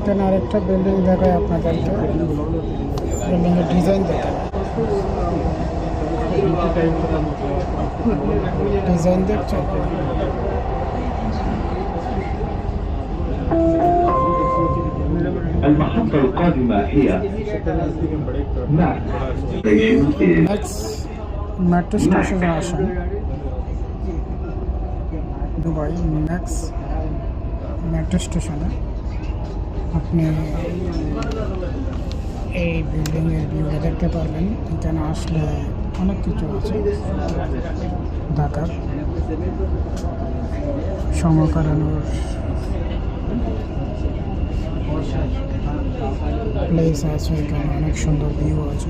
এখানে আরেকটা বিল্ডিং দেখায় আপনাদেরকে। বিল্ডিংয়ের ডিজাইন দেখায়, ডিজাইন দেখছেন। المحطة القادمة هي মেট্রো স্টেশনে আসেন। দুবাই ম্যাক্স মেট্রো স্টেশনে আপনি এই বিল্ডিংয়ের ভিউটা দেখতে পারবেন। এখানে আসলে অনেক কিছু আছে ঢাকার সময় কাটানোর প্লেস আছে। এখানে অনেক সুন্দর ভিউ আছে।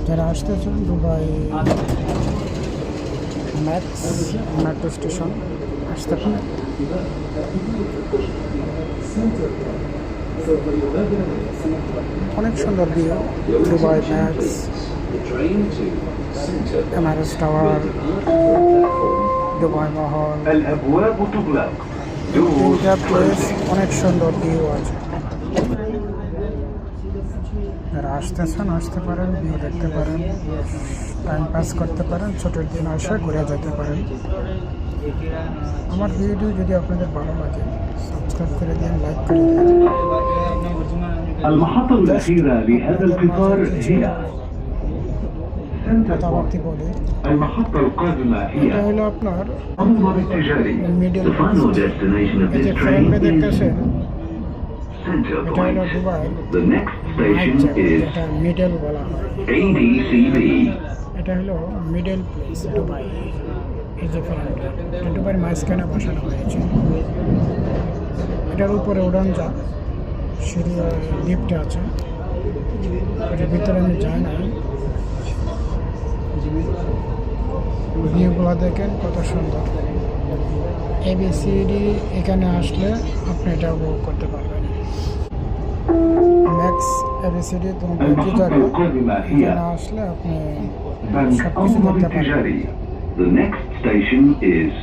যারা আসতে চান দুবাই ম্যাক্স মেট্রো স্টেশন আসতে পারেন। অনেক সুন্দর view. Dubai max, Mrs tower, Dubai মহল, তিনটা প্লেস অনেক সুন্দর ভিউ আছে। যারা আসতেছেন আসতে পারেন, ভিউ দেখতে পারেন, টাইম পাস করতে পারেন, ছুটির দিন আসে ঘুরে যেতে পারেন। আমার ভিডিও যদি আপনাদের ভালো লাগে সাবস্ক্রাইব করে দিন, লাইক করে দিন। المحطة الأخيرة لهذا القطار هي কথাবার্তি বলি। المحطة القادمة এটা هي হলো আপনার المنظر التجاري. Middle. The final destination of এই যে this ফ্রেমে train is দেখতেছেন, Center এটা হলো Point. Dubai The next station is যেটা মিডল বলা হয়। ADCB. এটা হলো মিডল প্লেস দুবাই। এই যে ফ্রেমটা এটা দুবাইয়ের মাঝখানে বসানো হয়েছে। এটার উপরে উড়ান যা সিঁড়ি লিফট আছে, এটার ভিতরে আমি যাই নাই। ভিউগুলো দেখেন কত সুন্দর। ABCD এখানে আসলে আপনি এটা উপভোগ করতে পারবেন। ম্যাক্স ABCD তোমাকে কি জায়গা, এখানে আসলে আপনি সব কিছু المنظر দেখতে পারবেন। التجاري. The next station is